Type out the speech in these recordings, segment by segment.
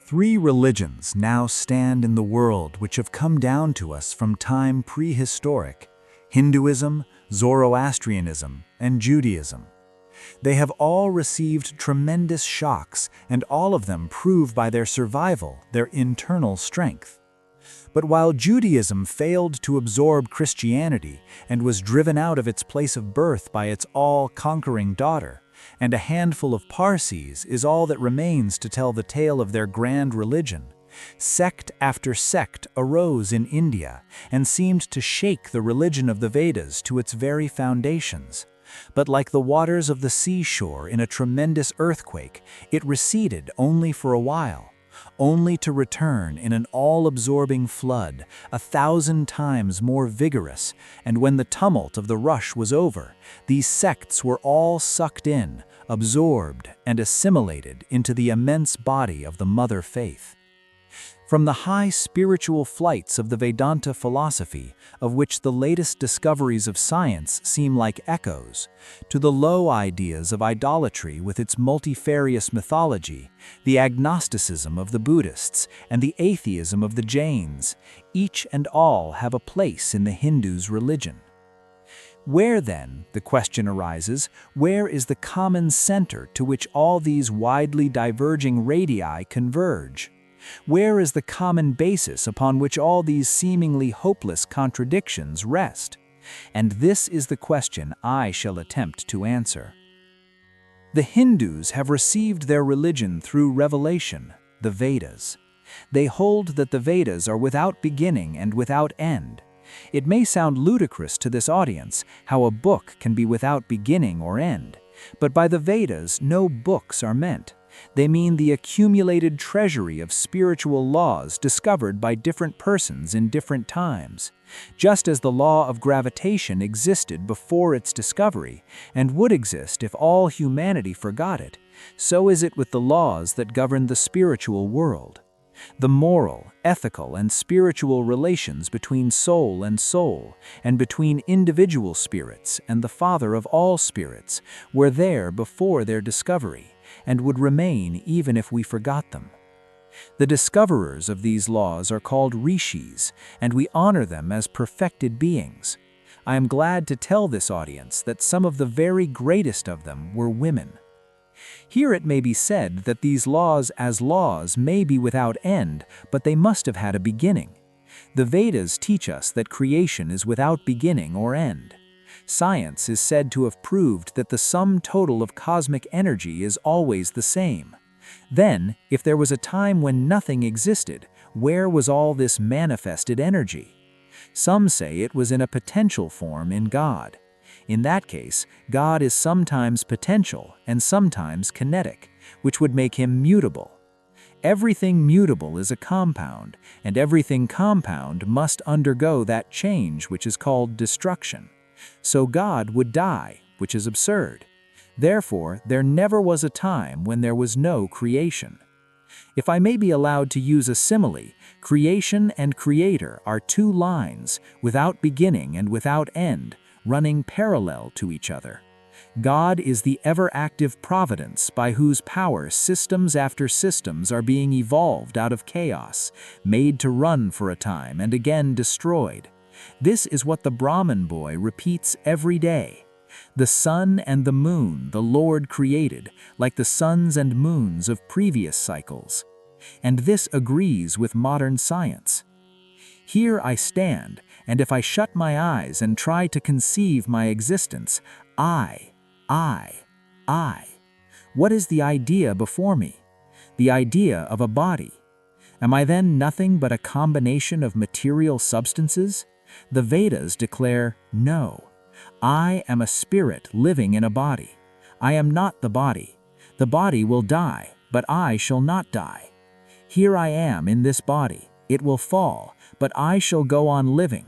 Three religions now stand in the world which have come down to us from time prehistoric: Hinduism, Zoroastrianism, and Judaism. They have all received tremendous shocks, and all of them prove by their survival their internal strength. But while Judaism failed to absorb Christianity and was driven out of its place of birth by its all-conquering daughter, and a handful of Parsis is all that remains to tell the tale of their grand religion, sect after sect arose in India and seemed to shake the religion of the Vedas to its very foundations. But like the waters of the seashore in a tremendous earthquake, it receded only for a while, only to return in an all-absorbing flood, 1,000 times more vigorous, and when the tumult of the rush was over, these sects were all sucked in, absorbed, and assimilated into the immense body of the Mother Faith. From the high spiritual flights of the Vedānta philosophy, of which the latest discoveries of science seem like echoes, to the low ideas of idolatry with its multifarious mythology, the agnosticism of the Buddhists, and the atheism of the Jains, each and all have a place in the Hindu's religion. Where then, the question arises, where is the common center to which all these widely diverging radii converge? Where is the common basis upon which all these seemingly hopeless contradictions rest? And this is the question I shall attempt to answer. The Hindus have received their religion through revelation, the Vedas. They hold that the Vedas are without beginning and without end. It may sound ludicrous to this audience how a book can be without beginning or end, but by the Vedas no books are meant. They mean the accumulated treasury of spiritual laws discovered by different persons in different times. Just as the law of gravitation existed before its discovery, and would exist if all humanity forgot it, so is it with the laws that govern the spiritual world. The moral, ethical, and spiritual relations between soul, and between individual spirits and the Father of all spirits, were there before their discovery, and would remain even if we forgot them. The discoverers of these laws are called rishis, and we honor them as perfected beings. I am glad to tell this audience that some of the very greatest of them were women. Here it may be said that these laws as laws may be without end, but they must have had a beginning. The Vedas teach us that creation is without beginning or end. Science is said to have proved that the sum total of cosmic energy is always the same. Then, if there was a time when nothing existed, where was all this manifested energy? Some say it was in a potential form in God. In that case, God is sometimes potential and sometimes kinetic, which would make him mutable. Everything mutable is a compound, and everything compound must undergo that change which is called destruction. So God would die, which is absurd. Therefore, there never was a time when there was no creation. If I may be allowed to use a simile, creation and creator are two lines, without beginning and without end, running parallel to each other. God is the ever-active providence by whose power systems after systems are being evolved out of chaos, made to run for a time and again destroyed. This is what the Brahmin boy repeats every day. The sun and the moon the Lord created, like the suns and moons of previous cycles. And this agrees with modern science. Here I stand, and if I shut my eyes and try to conceive my existence, I. What is the idea before me? The idea of a body. Am I then nothing but a combination of material substances? The Vedas declare, no. I am a spirit living in a body. I am not the body. The body will die, but I shall not die. Here I am in this body. It will fall, but I shall go on living.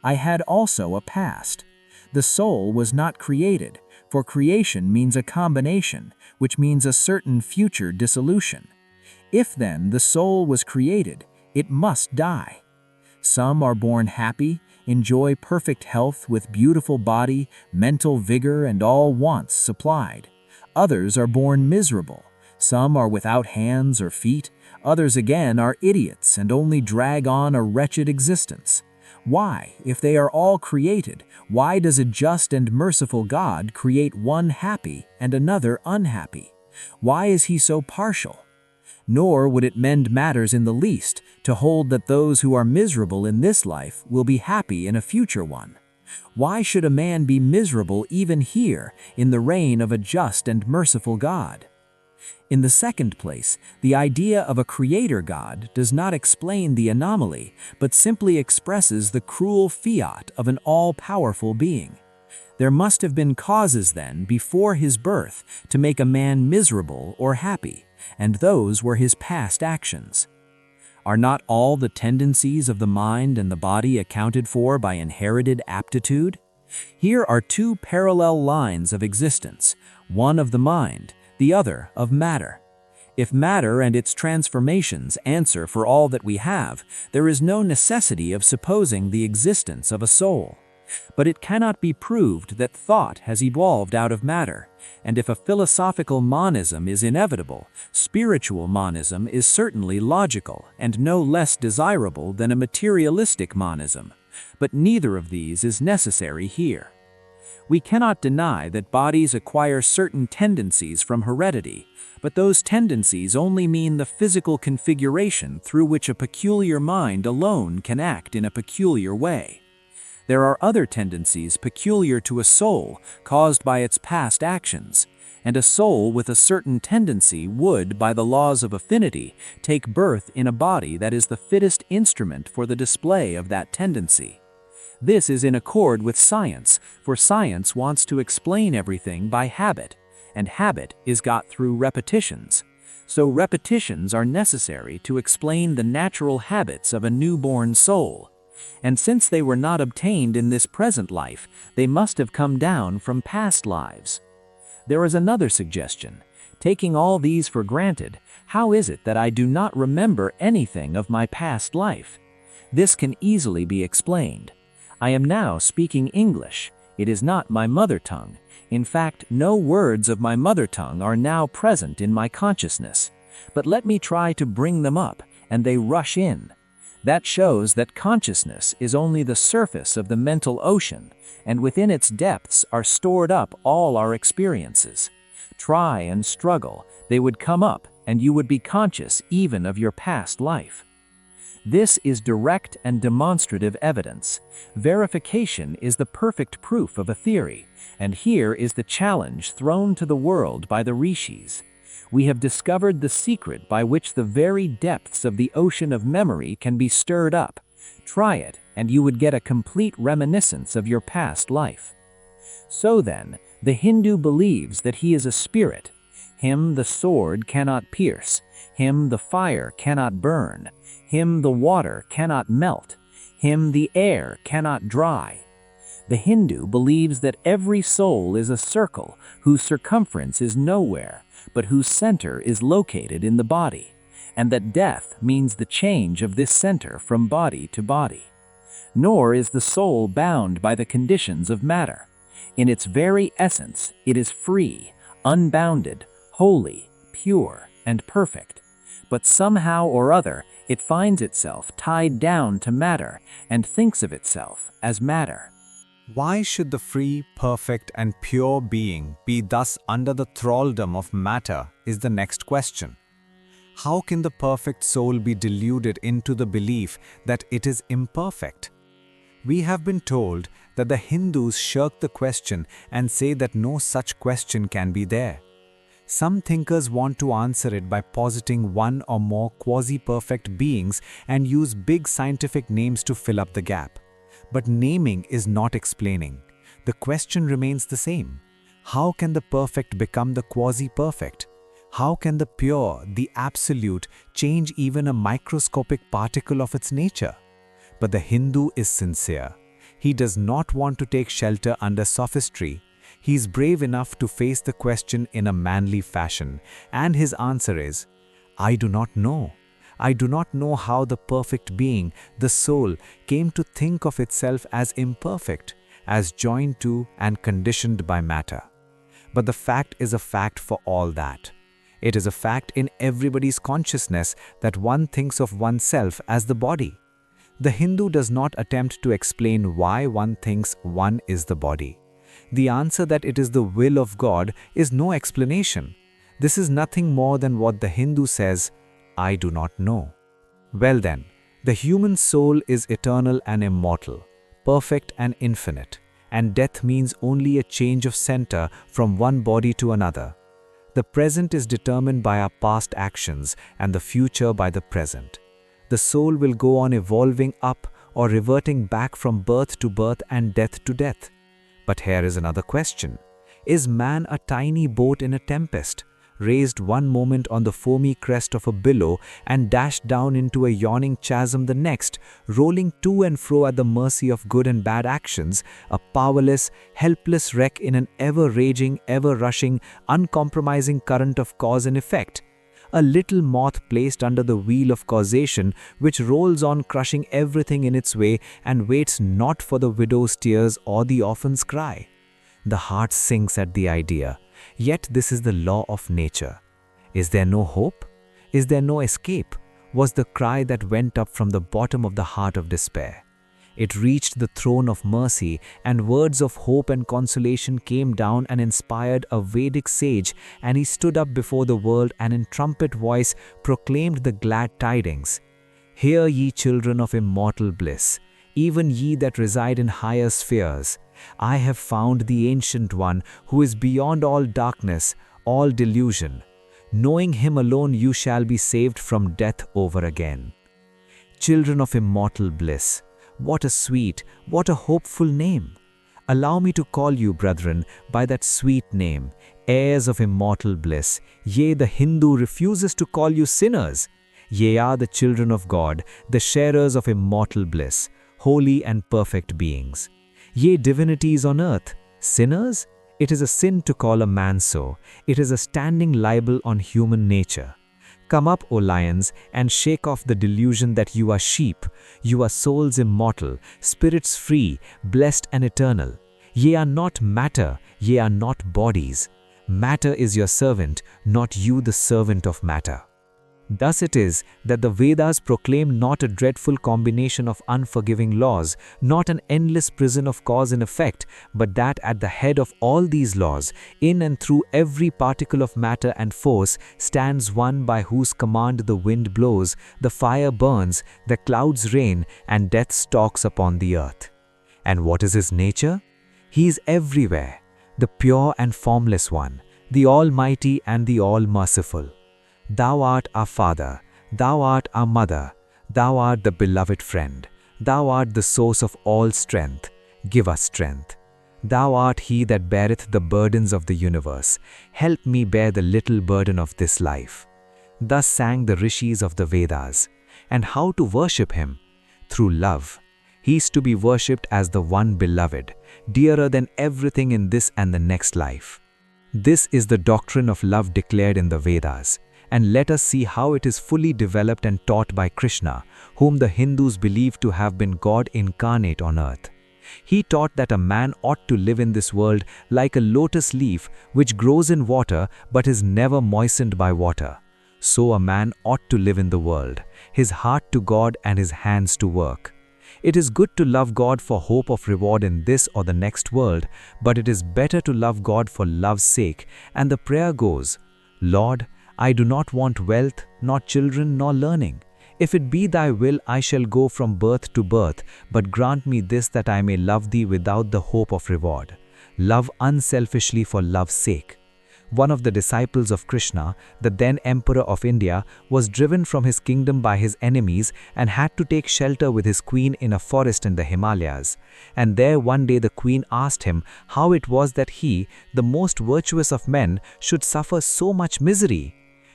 I had also a past. The soul was not created, for creation means a combination, which means a certain future dissolution. If then the soul was created, it must die. Some are born happy, enjoy perfect health with beautiful body, mental vigor, and all wants supplied. Others are born miserable. Some are without hands or feet, Others again are idiots and only drag on a wretched existence. Why, if they are all created, why does a just and merciful God create one happy and another unhappy? Why is he so partial? Nor would it mend matters in the least to hold that those who are miserable in this life will be happy in a future one. Why should a man be miserable even here in the reign of a just and merciful God? In the second place, the idea of a creator God does not explain the anomaly, but simply expresses the cruel fiat of an all-powerful being. There must have been causes then before his birth to make a man miserable or happy, and those were his past actions. Are not all the tendencies of the mind and the body accounted for by inherited aptitude? Here are two parallel lines of existence, one of the mind, the other of matter. If matter and its transformations answer for all that we have, there is no necessity of supposing the existence of a soul. But it cannot be proved that thought has evolved out of matter, and if a philosophical monism is inevitable, spiritual monism is certainly logical and no less desirable than a materialistic monism. But neither of these is necessary here. We cannot deny that bodies acquire certain tendencies from heredity, but those tendencies only mean the physical configuration through which a peculiar mind alone can act in a peculiar way. There are other tendencies peculiar to a soul caused by its past actions, and a soul with a certain tendency would, by the laws of affinity, take birth in a body that is the fittest instrument for the display of that tendency. This is in accord with science, for science wants to explain everything by habit, and habit is got through repetitions. So repetitions are necessary to explain the natural habits of a newborn soul. And since they were not obtained in this present life, they must have come down from past lives. There is another suggestion. Taking all these for granted, how is it that I do not remember anything of my past life? This can easily be explained. I am now speaking English. It is not my mother tongue. In fact, no words of my mother tongue are now present in my consciousness. But let me try to bring them up, and they rush in. That shows that consciousness is only the surface of the mental ocean, and within its depths are stored up all our experiences. Try and struggle, they would come up, and you would be conscious even of your past life. This is direct and demonstrative evidence. Verification is the perfect proof of a theory, and here is the challenge thrown to the world by the rishis. We have discovered the secret by which the very depths of the ocean of memory can be stirred up. Try it, and you would get a complete reminiscence of your past life. So then, the Hindu believes that he is a spirit. Him the sword cannot pierce, him the fire cannot burn, him the water cannot melt, him the air cannot dry. The Hindu believes that every soul is a circle whose circumference is nowhere, but whose center is located in the body, and that death means the change of this center from body to body. Nor is the soul bound by the conditions of matter. In its very essence, it is free, unbounded, holy, pure, and perfect. But somehow or other, it finds itself tied down to matter and thinks of itself as matter. Why should the free, perfect, and pure being be thus under the thraldom of matter is the next question. How can the perfect soul be deluded into the belief that it is imperfect? We have been told that the Hindus shirk the question and say that no such question can be there. Some thinkers want to answer it by positing one or more quasi-perfect beings and use big scientific names to fill up the gap. But naming is not explaining. The question remains the same. How can the perfect become the quasi-perfect? How can the pure, the absolute, change even a microscopic particle of its nature? But the Hindu is sincere. He does not want to take shelter under sophistry. He is brave enough to face the question in a manly fashion, and his answer is, I do not know. I do not know how the perfect being, the soul, came to think of itself as imperfect, as joined to and conditioned by matter. But the fact is a fact for all that. It is a fact in everybody's consciousness that one thinks of oneself as the body. The Hindu does not attempt to explain why one thinks one is the body. The answer that it is the will of God is no explanation. This is nothing more than what the Hindu says, I do not know. Well then, the human soul is eternal and immortal, perfect and infinite, and death means only a change of center from one body to another. The present is determined by our past actions and the future by the present. The soul will go on evolving up or reverting back from birth to birth and death to death. But here is another question. Is man a tiny boat in a tempest, raised one moment on the foamy crest of a billow and dashed down into a yawning chasm the next, rolling to and fro at the mercy of good and bad actions, a powerless, helpless wreck in an ever-raging, ever-rushing, uncompromising current of cause and effect? A little moth placed under the wheel of causation which rolls on crushing everything in its way and waits not for the widow's tears or the orphan's cry. The heart sinks at the idea. Yet this is the law of nature. Is there no hope? Is there no escape? Was the cry that went up from the bottom of the heart of despair. It reached the throne of mercy, and words of hope and consolation came down and inspired a Vedic sage, and he stood up before the world and in trumpet voice proclaimed the glad tidings. Hear ye children of immortal bliss, even ye that reside in higher spheres. I have found the Ancient One who is beyond all darkness, all delusion. Knowing him alone you shall be saved from death over again. Children of immortal bliss, what a sweet, what a hopeful name. Allow me to call you, brethren, by that sweet name, heirs of immortal bliss. Yea, the Hindu refuses to call you sinners. Ye are the children of God, the sharers of immortal bliss, holy and perfect beings. Ye divinities on earth, sinners? It is a sin to call a man so. It is a standing libel on human nature. Come up, O lions, and shake off the delusion that you are sheep. You are souls immortal, spirits free, blessed and eternal. Ye are not matter, ye are not bodies. Matter is your servant, not you the servant of matter. Thus it is that the Vedas proclaim not a dreadful combination of unforgiving laws, not an endless prison of cause and effect, but that at the head of all these laws, in and through every particle of matter and force, stands one by whose command the wind blows, the fire burns, the clouds rain, and death stalks upon the earth. And what is his nature? He is everywhere, the pure and formless one, the Almighty and the All-Merciful. Thou art our Father, Thou art our Mother, Thou art the beloved friend, Thou art the source of all strength, give us strength. Thou art He that beareth the burdens of the universe, help me bear the little burden of this life. Thus sang the Rishis of the Vedas. And how to worship Him? Through love. He is to be worshipped as the one beloved, dearer than everything in this and the next life. This is the doctrine of love declared in the Vedas. And let us see how it is fully developed and taught by Krishna, whom the Hindus believe to have been God incarnate on earth. He taught that a man ought to live in this world like a lotus leaf which grows in water but is never moistened by water. So a man ought to live in the world, his heart to God and his hands to work. It is good to love God for hope of reward in this or the next world, but it is better to love God for love's sake, and the prayer goes, Lord, I do not want wealth, nor children, nor learning. If it be thy will, I shall go from birth to birth, but grant me this that I may love thee without the hope of reward. Love unselfishly for love's sake. One of the disciples of Krishna, the then Emperor of India, was driven from his kingdom by his enemies and had to take shelter with his queen in a forest in the Himalayas. And there one day the queen asked him how it was that he, the most virtuous of men, should suffer so much misery.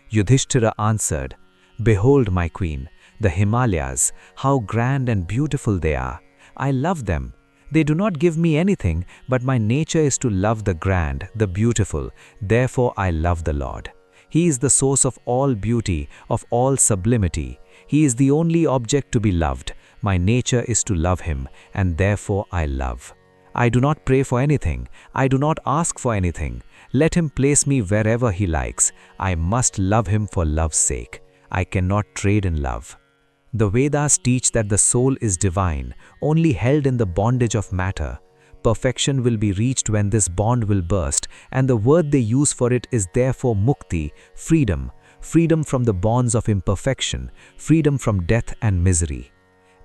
Yudhishthira answered, Behold, my queen, the Himalayas, how grand and beautiful they are. I love them. They do not give me anything, but my nature is to love the grand, the beautiful. Therefore I love the Lord. He is the source of all beauty, of all sublimity. He is the only object to be loved. My nature is to love Him, and therefore I love. I do not pray for anything. I do not ask for anything. Let him place me wherever he likes. I must love him for love's sake. I cannot trade in love. The Vedas teach that the soul is divine, only held in the bondage of matter. Perfection will be reached when this bond will burst, and the word they use for it is therefore mukti, freedom, freedom from the bonds of imperfection, freedom from death and misery.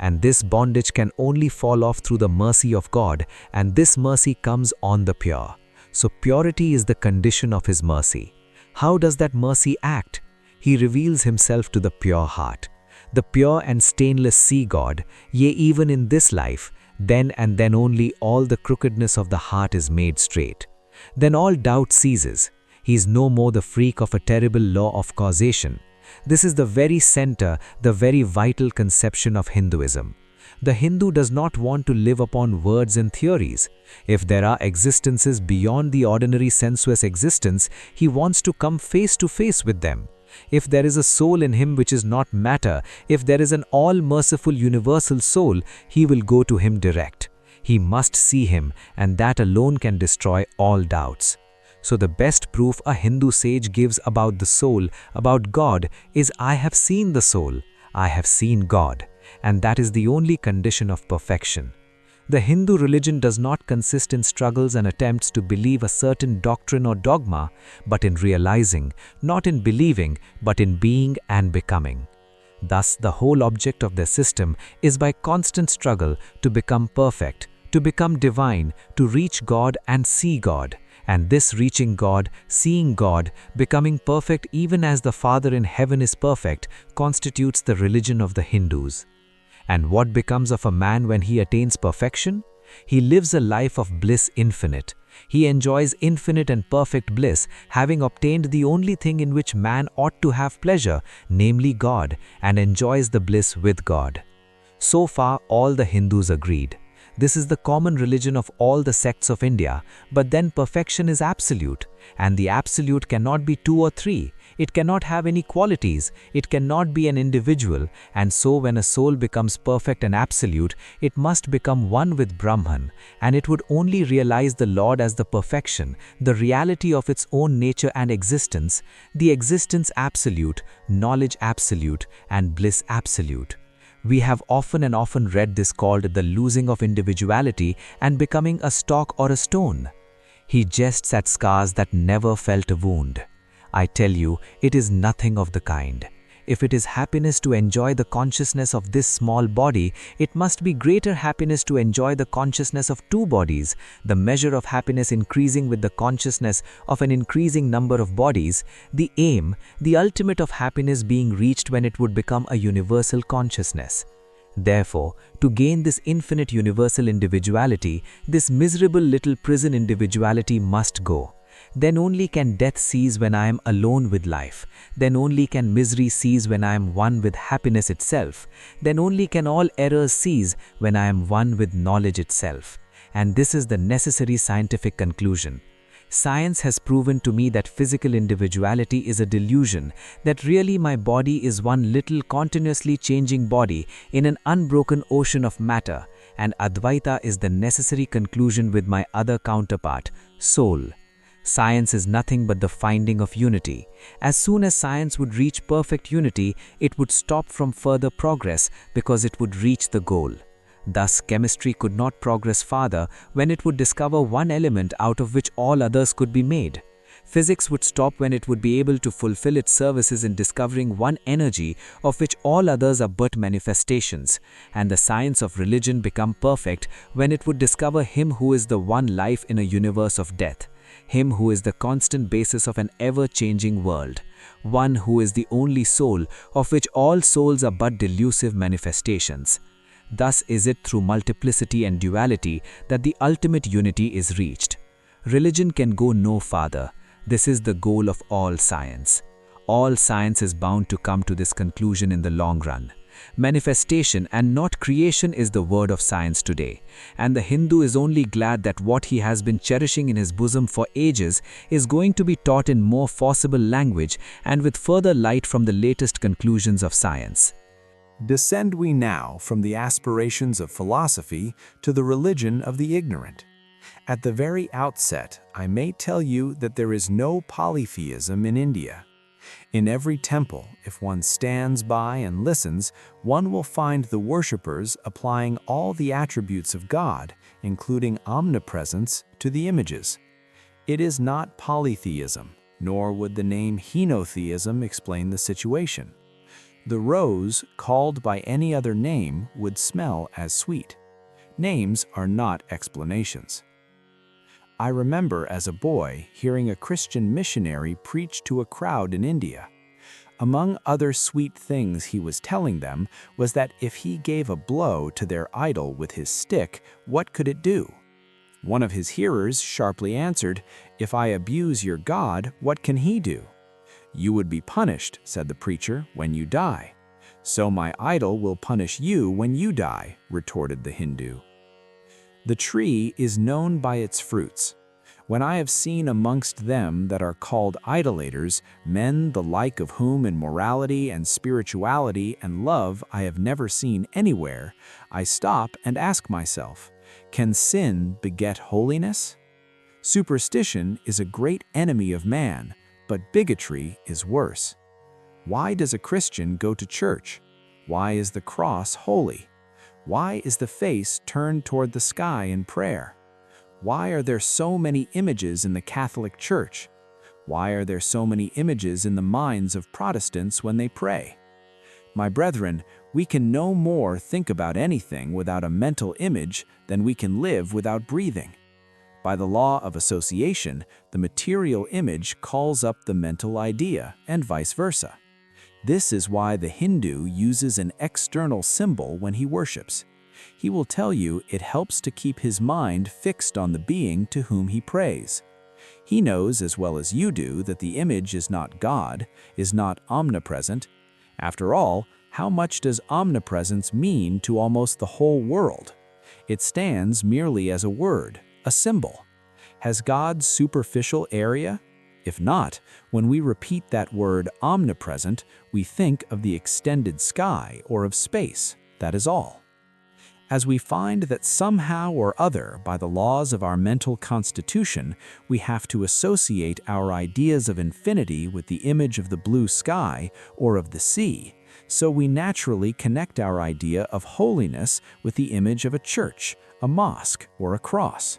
And this bondage can only fall off through the mercy of God, and this mercy comes on the pure. So purity is the condition of his mercy. How does that mercy act? He reveals himself to the pure heart. The pure and stainless see God, yea, even in this life, then and then only all the crookedness of the heart is made straight. Then all doubt ceases. He is no more the freak of a terrible law of causation. This is the very center, the very vital conception of Hinduism. The Hindu does not want to live upon words and theories. If there are existences beyond the ordinary sensuous existence, he wants to come face to face with them. If there is a soul in him which is not matter, if there is an all-merciful universal soul, he will go to him direct. He must see him, and that alone can destroy all doubts. So the best proof a Hindu sage gives about the soul, about God, is I have seen the soul, I have seen God, and that is the only condition of perfection. The Hindu religion does not consist in struggles and attempts to believe a certain doctrine or dogma, but in realizing, not in believing, but in being and becoming. Thus, the whole object of their system is by constant struggle to become perfect, to become divine, to reach God and see God. And this reaching God, seeing God, becoming perfect even as the Father in heaven is perfect, constitutes the religion of the Hindus. And what becomes of a man when he attains perfection? He lives a life of bliss infinite. He enjoys infinite and perfect bliss, having obtained the only thing in which man ought to have pleasure, namely God, and enjoys the bliss with God. So far, all the Hindus agreed. This is the common religion of all the sects of India, but then perfection is absolute, and the absolute cannot be two or three. It cannot have any qualities, it cannot be an individual, and so when a soul becomes perfect and absolute, it must become one with Brahman, and it would only realize the Lord as the perfection, the reality of its own nature and existence, the existence absolute, knowledge absolute, and bliss absolute. We have often and often read this called the losing of individuality and becoming a stalk or a stone. He jests at scars that never felt a wound. I tell you, it is nothing of the kind. If it is happiness to enjoy the consciousness of this small body, it must be greater happiness to enjoy the consciousness of two bodies, the measure of happiness increasing with the consciousness of an increasing number of bodies, the aim, the ultimate of happiness being reached when it would become a universal consciousness. Therefore, to gain this infinite universal individuality, this miserable little prison individuality must go. Then only can death cease when I am alone with life. Then only can misery cease when I am one with happiness itself. Then only can all errors cease when I am one with knowledge itself. And this is the necessary scientific conclusion. Science has proven to me that physical individuality is a delusion, that really my body is one little continuously changing body in an unbroken ocean of matter, and Advaita is the necessary conclusion with my other counterpart, soul. Science is nothing but the finding of unity. As soon as science would reach perfect unity, it would stop from further progress because it would reach the goal. Thus, chemistry could not progress farther when it would discover one element out of which all others could be made. Physics would stop when it would be able to fulfill its services in discovering one energy of which all others are but manifestations. And the science of religion become perfect when it would discover Him who is the one life in a universe of death. Him who is the constant basis of an ever-changing world. One who is the only soul of which all souls are but delusive manifestations. Thus is it through multiplicity and duality that the ultimate unity is reached. Religion can go no farther. This is the goal of all science. All science is bound to come to this conclusion in the long run. Manifestation and not creation is the word of science today, and the Hindu is only glad that what he has been cherishing in his bosom for ages is going to be taught in more forcible language and with further light from the latest conclusions of science. Descend we now from the aspirations of philosophy to the religion of the ignorant. At the very outset, I may tell you that there is no polytheism in India. In every temple, if one stands by and listens, one will find the worshippers applying all the attributes of God, including omnipresence, to the images. It is not polytheism, nor would the name henotheism explain the situation. The rose, called by any other name, would smell as sweet. Names are not explanations. I remember as a boy hearing a Christian missionary preach to a crowd in India. Among other sweet things he was telling them was that if he gave a blow to their idol with his stick, what could it do? One of his hearers sharply answered, "If I abuse your God, what can he do?" "You would be punished," said the preacher, "when you die." "So my idol will punish you when you die," retorted the Hindu. The tree is known by its fruits. When I have seen amongst them that are called idolaters, men the like of whom in morality and spirituality and love I have never seen anywhere, I stop and ask myself, can sin beget holiness? Superstition is a great enemy of man, but bigotry is worse. Why does a Christian go to church? Why is the cross holy? Why is the face turned toward the sky in prayer? Why are there so many images in the Catholic Church? Why are there so many images in the minds of Protestants when they pray? My brethren, we can no more think about anything without a mental image than we can live without breathing. By the law of association, the material image calls up the mental idea, and vice versa. This is why the Hindu uses an external symbol when he worships. He will tell you it helps to keep his mind fixed on the being to whom he prays. He knows as well as you do that the image is not God, is not omnipresent. After all, how much does omnipresence mean to almost the whole world? It stands merely as a word, a symbol. Has God superficial area? If not, when we repeat that word omnipresent, we think of the extended sky or of space. That is all. As we find that somehow or other, by the laws of our mental constitution, we have to associate our ideas of infinity with the image of the blue sky or of the sea, so we naturally connect our idea of holiness with the image of a church, a mosque, or a cross.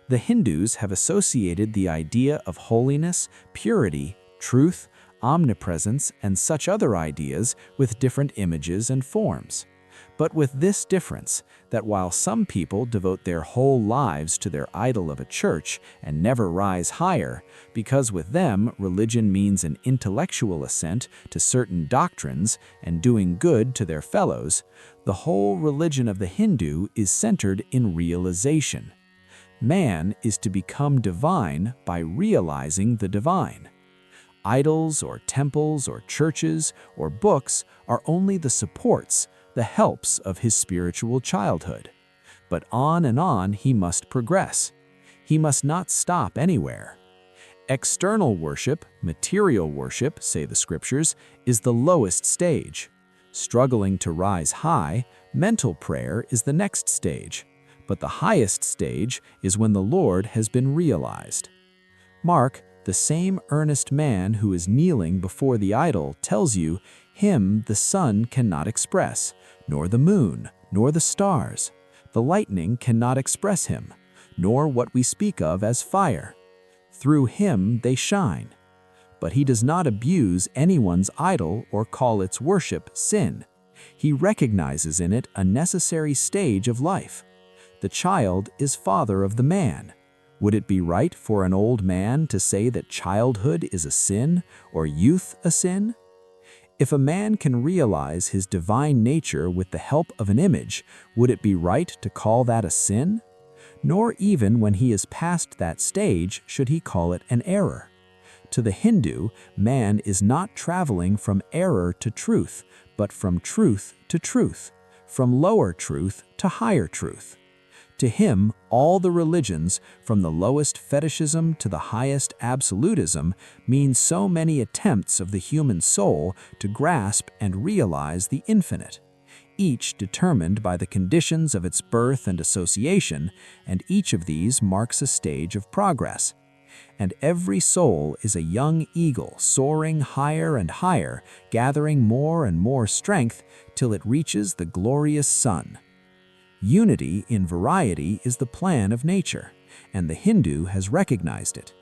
The Hindus have associated the idea of holiness, purity, truth, omnipresence, and such other ideas with different images and forms. But with this difference, that while some people devote their whole lives to their idol of a church and never rise higher, because with them religion means an intellectual assent to certain doctrines and doing good to their fellows, the whole religion of the Hindu is centered in realization. Man is to become divine by realizing the divine. Idols or temples or churches or books are only the supports, the helps of his spiritual childhood. But on and on he must progress. He must not stop anywhere. External worship, material worship, say the scriptures, is the lowest stage. Struggling to rise high, mental prayer is the next stage. But the highest stage is when the Lord has been realized. Mark, the same earnest man who is kneeling before the idol, tells you, him the sun cannot express, nor the moon, nor the stars. The lightning cannot express him, nor what we speak of as fire. Through him they shine. But he does not abuse anyone's idol or call its worship sin. He recognizes in it a necessary stage of life. The child is father of the man. Would it be right for an old man to say that childhood is a sin or youth a sin? If a man can realize his divine nature with the help of an image, would it be right to call that a sin? Nor even when he is past that stage should he call it an error. To the Hindu, man is not traveling from error to truth, but from truth to truth, from lower truth to higher truth. To him, all the religions, from the lowest fetishism to the highest absolutism, mean so many attempts of the human soul to grasp and realize the infinite. each determined by the conditions of its birth and association, and each of these marks a stage of progress. And every soul is a young eagle soaring higher and higher, gathering more and more strength till it reaches the glorious sun. Unity in variety is the plan of nature, and the Hindu has recognized it.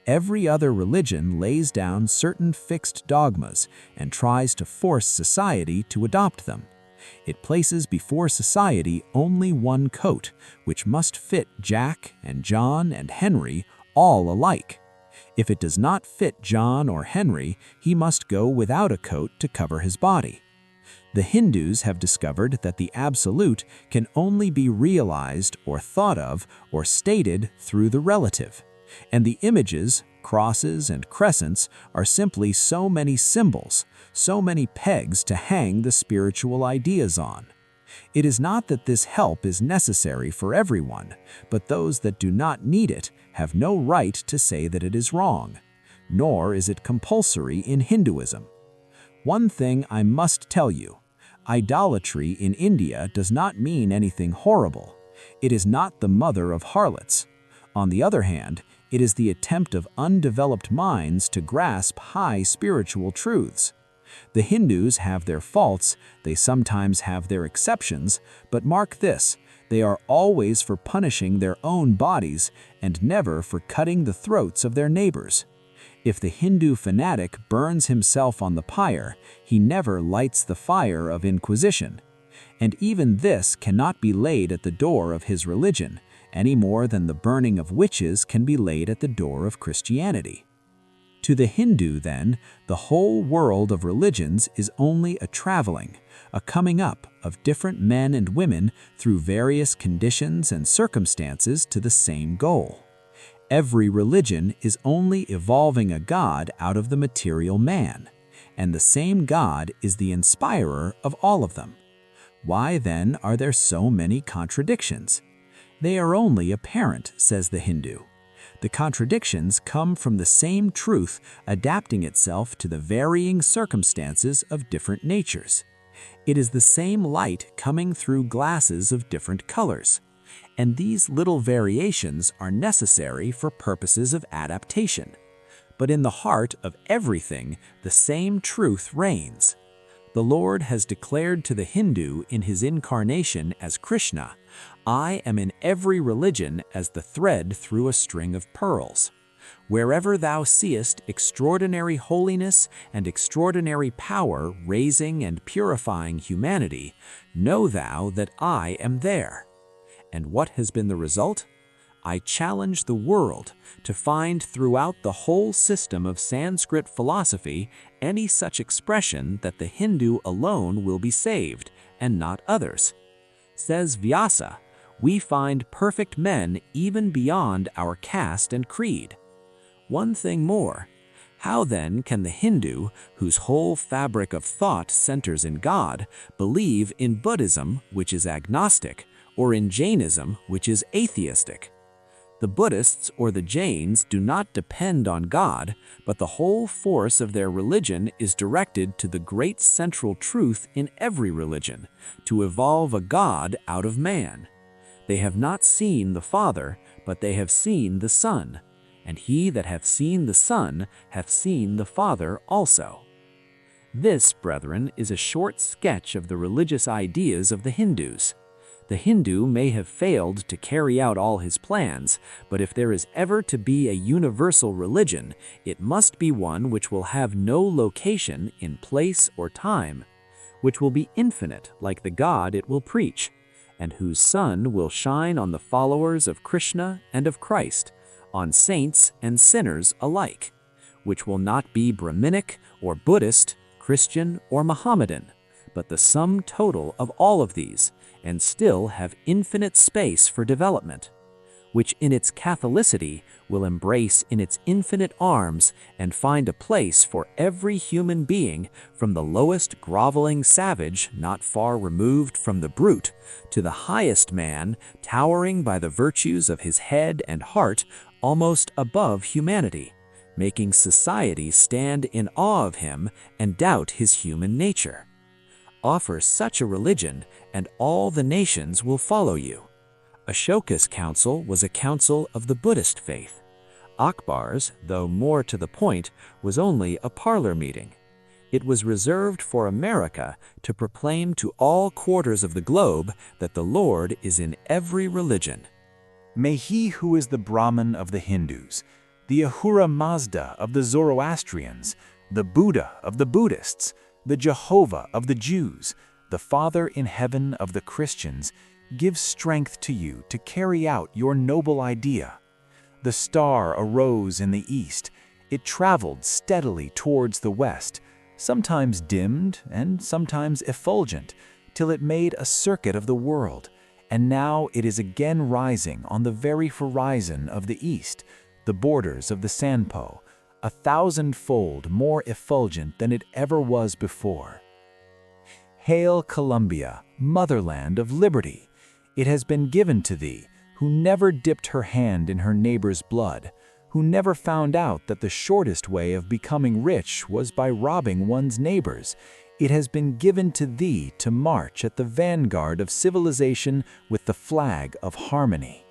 Every other religion lays down certain fixed dogmas and tries to force society to adopt them. It places before society only one coat, which must fit Jack and John and Henry all alike. If it does not fit John or Henry, he must go without a coat to cover his body. The Hindus have discovered that the absolute can only be realized or thought of or stated through the relative, and the images, crosses, and crescents are simply so many symbols, so many pegs to hang the spiritual ideas on. It is not that this help is necessary for everyone, but those that do not need it have no right to say that it is wrong, nor is it compulsory in Hinduism. One thing I must tell you, idolatry in India does not mean anything horrible. It is not the mother of harlots. On the other hand, it is the attempt of undeveloped minds to grasp high spiritual truths. The Hindus have their faults, they sometimes have their exceptions, but mark this, they are always for punishing their own bodies and never for cutting the throats of their neighbors. If the Hindu fanatic burns himself on the pyre, he never lights the fire of inquisition. And even this cannot be laid at the door of his religion, any more than the burning of witches can be laid at the door of Christianity. To the Hindu, then, the whole world of religions is only a traveling, a coming up of different men and women through various conditions and circumstances to the same goal. Every religion is only evolving a God out of the material man, and the same God is the inspirer of all of them. Why then are there so many contradictions? They are only apparent, says the Hindu. The contradictions come from the same truth adapting itself to the varying circumstances of different natures. It is the same light coming through glasses of different colors, and these little variations are necessary for purposes of adaptation. But in the heart of everything, the same truth reigns. The Lord has declared to the Hindu in his incarnation as Krishna, "I am in every religion as the thread through a string of pearls. Wherever thou seest extraordinary holiness and extraordinary power raising and purifying humanity, know thou that I am there." And what has been the result? I challenge the world to find throughout the whole system of Sanskrit philosophy any such expression that the Hindu alone will be saved, and not others. Says Vyasa, we find perfect men even beyond our caste and creed. One thing more, how then can the Hindu, whose whole fabric of thought centers in God, believe in Buddhism, which is agnostic, or in Jainism, which is atheistic? The Buddhists or the Jains do not depend on God, but the whole force of their religion is directed to the great central truth in every religion, to evolve a God out of man. They have not seen the Father, but they have seen the Son, and he that hath seen the Son hath seen the Father also. This, brethren, is a short sketch of the religious ideas of the Hindus. The Hindu may have failed to carry out all his plans, but if there is ever to be a universal religion, it must be one which will have no location in place or time, which will be infinite like the God it will preach, and whose sun will shine on the followers of Krishna and of Christ, on saints and sinners alike, which will not be Brahminic or Buddhist, Christian or Mohammedan, but the sum total of all of these, and still have infinite space for development, which in its Catholicity will embrace in its infinite arms and find a place for every human being, from the lowest groveling savage not far removed from the brute, to the highest man towering by the virtues of his head and heart almost above humanity, making society stand in awe of him and doubt his human nature. Offer such a religion, and all the nations will follow you. Ashoka's council was a council of the Buddhist faith. Akbar's, though more to the point, was only a parlor meeting. It was reserved for America to proclaim to all quarters of the globe that the Lord is in every religion. May he who is the Brahman of the Hindus, the Ahura Mazda of the Zoroastrians, the Buddha of the Buddhists, the Jehovah of the Jews, the Father in heaven of the Christians, give strength to you to carry out your noble idea. The star arose in the east. It traveled steadily towards the west, sometimes dimmed and sometimes effulgent, till it made a circuit of the world, and now it is again rising on the very horizon of the east, the borders of the Sanpo, 1,000-fold more effulgent than it ever was before. Hail Columbia, motherland of liberty! It has been given to thee, who never dipped her hand in her neighbor's blood, who never found out that the shortest way of becoming rich was by robbing one's neighbors. It has been given to thee to march at the vanguard of civilization with the flag of harmony.